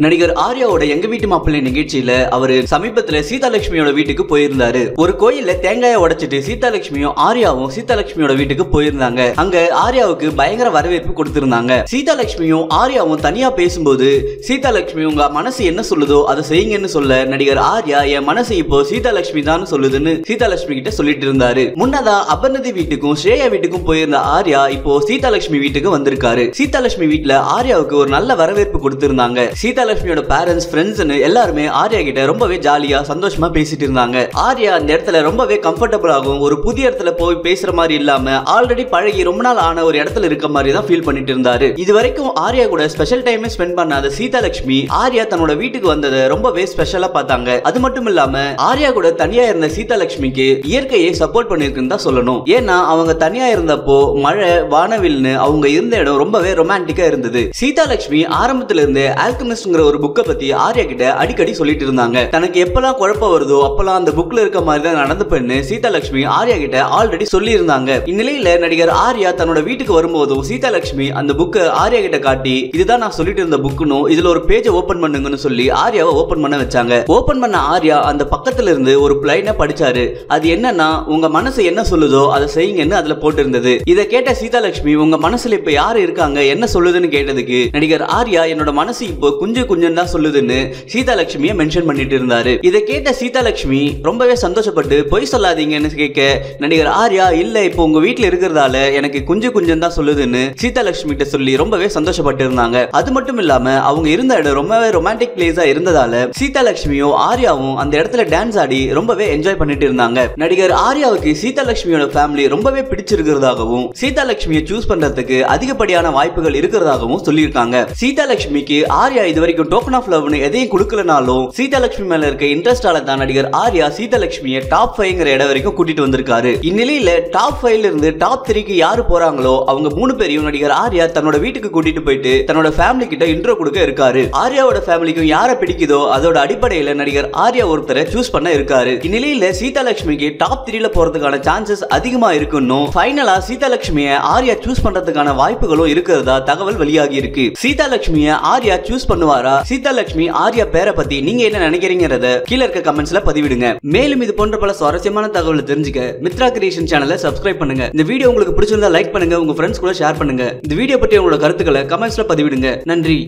நடிகர் ஆர்யாவோட எங்க வீட்டு மாப்பிள்ளை நிகழ்ச்சியில அவரு சமீபத்துல சீதாலட்சுமியோட வீட்டுக்கு போயிருந்தாரு. ஒரு கோயில்ல தேங்காயை உடைச்சிட்டு சீதாலட்சுமியும் ஆர்யாவும் சீதாலட்சுமியோட வீட்டுக்கு போயிருந்தாங்க. அங்க ஆர்யாவுக்கு பயங்கர வரவேற்பு கொடுத்திருந்தாங்க. சீதாலட்சுமியும் ஆர்யாவும் தனியா பேசும்போது சீதாலட்சுமி உங்க மனசு என்ன சொல்லுதோ அதை செய்யுங்கன்னு சொல்ல நடிகர் ஆர்யா என் மனசு இப்போ சீதாலட்சுமி தான் சொல்லுதுன்னு சீதாலட்சுமி கிட்ட சொல்லிட்டு இருந்தாரு. முன்னதா அபர்ணதி வீட்டுக்கும் ஸ்ரேயா வீட்டுக்கும் போயிருந்த ஆர்யா இப்போ சீதாலட்சுமி வீட்டுக்கு வந்திருக்காரு. சீதாலட்சுமி வீட்டுல ஆர்யாவுக்கு ஒரு நல்ல வரவேற்பு கொடுத்திருந்தாங்க. சீதாலட்சுமியோட பேரண்ட்ஸ் ஃப்ரெண்ட்ஸ் எல்லாருமே ஆர்யா கிட்ட ரொம்பவே ஜாலியா சந்தோஷமா பேசிட்டு இருந்தாங்க. ஆர்யா அந்த இடத்துல ரொம்பவே கம்ஃபர்டபுள் ஆகும். ஒரு புதிய இடத்துல போய் பேசுற மாதிரி இல்லாம ஆல்ரெடி பழகி ரொம்ப நாள் ஆன ஒரு இடத்துல இருக்க மாதிரி தான் ஃபீல் பண்ணிட்டு இருந்தாரு. இது வரைக்கும் ஆர்யா கூட ஸ்பெஷல் டைம் ஸ்பெண்ட் பண்ணாத சீதாலட்சுமி ஆர்யா தன்னோட வீட்டுக்கு வந்ததை ரொம்பவே ஸ்பெஷலா பார்த்தாங்க. அது மட்டும் இல்லாம ஆர்யா கூட தனியா இருந்த சீதாலட்சுமிக்கு இயற்கையை சப்போர்ட் பண்ணிருக்குன்னு தான் சொல்லணும். ஏன்னா அவங்க தனியா இருந்தப்போ மழை வானவில்னு அவங்க இருந்த இடம் ரொம்பவே ரொமான்டிக்கா இருந்தது. சீதாலட்சுமி ஆரம்பத்துல இருந்து ஆல்கெமிஸ்ட்ங்கிற ஒரு புக்கை பத்தி ஆர்யா கிட்ட அடிக்கடி சொல்லிட்டு இருந்தாங்க. தனக்கு எப்பெல்லாம் குழப்பம் வருதோ அப்பெல்லாம் அந்த புக்ல இருக்க மாதிரி தான் நடந்துப்பேன்னு சீதாலட்சுமி ஆர்யா கிட்ட ஆல்ரெடி சொல்லி இருந்தாங்க. இந்நிலையில நடிகர் ஆர்யா தன்னோட வீட்டுக்கு வரும்போதும் சீதாலட்சுமி அந்த புக்கை ஆர்யா கிட்ட காட்டி இதுதான் நான் சொல்லிட்டு இருந்த புக்குன்னு இதுல ஒரு பேஜை ஓபன் பண்ணுங்கன்னு சொல்லி ஆர்யாவை ஓபன் பண்ண வச்சாங்க. ஓபன் பண்ண ஆர்யா அந்த பக்கத்துல இருந்து ஒரு லைனை படிச்சாரு. அது என்னன்னா உங்க மனசு என்ன சொல்லுதோ அதை செய்யுங்கன்னு அதுல போட்டு இருந்தது. இதை கேட்ட சீதாலட்சுமி உங்க மனசுல இப்ப யாரு இருக்காங்க என்ன சொல்லுதுன்னு கேட்டதுக்கு நடிகர் ஆர்யா என்னோட மனசு இப்போ கொஞ்சம் தான் சொல்லுதுன்னு சீதாலட்சுமியை மென்ஷன் பண்ணிட்டு இருந்தாரு. இதை கேட்ட சீதாலட்சுமி ரொம்பவே சந்தோஷப்பட்டு பொய் சொல்லாதீங்கன்னு கேட்க நடிகர் ஆர்யா இல்ல இப்போ உங்க வீட்டுல இருக்கிறதால எனக்கு கொஞ்சம் தான் சொல்லுதுன்னு சீதாலட்சுமி கிட்ட சொல்லி ரொம்பவே சந்தோஷப்பட்டு இருந்தாங்க. அது மட்டும் இல்லாம அவங்க இருந்த இடம் ரொம்பவே ரொமான்டிக் பிளேஸா இருந்ததால சீதாலட்சுமியும் ஆர்யாவும் அந்த இடத்துல டான்ஸ் ஆடி ரொம்பவே என்ஜாய் பண்ணிட்டு இருந்தாங்க. நடிகர் ஆர்யாவுக்கு சீதாலட்சுமியோட ஃபேமிலி ரொம்பவே பிடிச்சிருக்கிறதாகவும் சீதாலட்சுமியை சூஸ் பண்றதுக்கு அதிகப்படியான வாய்ப்புகள் இருக்கிறதாகவும் சொல்லியிருக்காங்க. சீதாலட்சுமிக்கு ஆர்யா இது வரைக்கும் டோக்கன் ஆஃப் லவ்னு எதையும் கொடுக்கலனாலும் சீதாலட்சுமி மேல இருக்க இன்ட்ரெஸ்டால தான் நடிகர் ஆர்யா சீதாலட்சுமியை டாப் 5ங்கிற இடம் வரைக்கும் கூட்டிட்டு வந்திருக்காரு. இந்நிலையில டாப் 5ல இருந்து டாப் 3க்கு யாரு போறாங்களோ அவங்க 3 பேரையும் நடிகர் ஆர்யா தன்னோட வீட்டுக்கு கூட்டிட்டு போயிட்டு தன்னோட ஃபேமிலி கிட்ட இன்ட்ரோ கொடுக்க இருக்காரு. ஆர்யாவோட ஃபேமிலிக்கும் யாரை பிடிக்குதோ அதோட அடிப்படையில நடிகர் ஆர்யா ஒருத்தரை சூஸ் பண்ண இருக்காரு. இந்நிலையில சீதாலட்சுமிக்கு டாப் 3ல போறதுக்கான சான்சஸ் அதிகமா இருக்குன்னு ஃபைனலா சீதாலட்சுமியை ஆர்யா சூஸ் பண்றதுக்கான வாய்ப்புகளும் இருக்கிறதா தகவல் வெளியாகி இருக்கு. சீதாலட்சுமியை ஆர்யா சூஸ் பண்ணுவாரா? சீதாலட்சுமி ஆர்யா பேரை பத்தி நீங்க என்ன நினைக்கிறீங்கறத கீழ இருக்க கமெண்ட்ஸ்ல பதிவிடுங்க. மேலும் இது போன்ற பல சுவாரஸ்யமான தகவலை தெரிஞ்சுக்க மித்ரா கிரியேஷன் சேனலை சப்ஸ்கிரைப் பண்ணுங்க. இந்த வீடியோ உங்களுக்கு பிடிச்சிருந்தா லைக் பண்ணுங்க, உங்க ஃப்ரெண்ட்ஸ் கூட ஷேர் பண்ணுங்க. இந்த வீடியோ பத்தி உங்களோட கருத்துக்களை கமெண்ட்ஸ்ல பதிவிடுங்க. நன்றி.